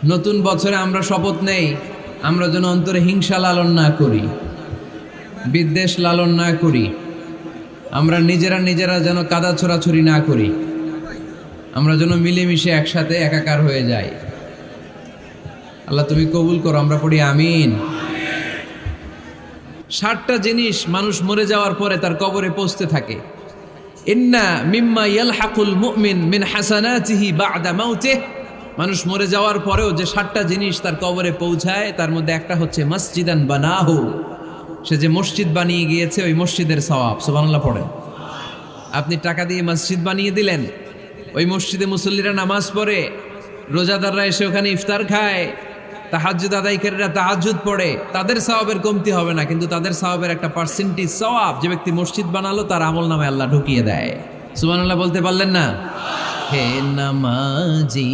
নতুন বছরে আমরা শপথ নেই আমরা যেন অন্তরে হিংসা লালন না করি, বিদ্বেষ লালন না করি, আমরা নিজেরা যেন কাদা ছোড়াছুরি না করি, আমরা যেন মিলেমিশে একসাথে একাকার হয়ে যাই। আল্লাহ তুমি কবুল করো, আমরা পড়ি আমিন। 60টা জিনিস মানুষ মরে যাওয়ার পরে তার কবরে পৌঁছতে থাকে। ইন্না মিম্মা ইয়ালহাকুল মুমিন মিন হাসানাতিহি বা'দা মাউতিহি, মানুষ মরে যাওয়ার পরেও যে 60টা জিনিস তার কবরে পৌঁছায় তার মধ্যে একটা হচ্ছে মসজিদান বানাহু, সে যে মসজিদ বানিয়ে গিয়েছে ওই মসজিদের সওয়াব। সুবহানাল্লাহ পড়েন। আপনি টাকা দিয়ে মসজিদ বানিয়ে দিলেন, ওই মসজিদে মুসল্লিরা নামাজ পড়ে, রোজাদাররা এসে ওখানে ইফতার খায়, তাহাজ্জুদ আদায়কারীরা তাহাজ্জুদ পড়ে, তাদের সওয়াবের কমতি হবে না, কিন্তু তাদের সওয়াবের একটা পার্সেন্টেজ সওয়াব যে ব্যক্তি মসজিদ বানালো তার আমলনামে আল্লাহ ঢুকিয়ে দেয়। সুবহানাল্লাহ বলতে পারলেন না? হে নামাজি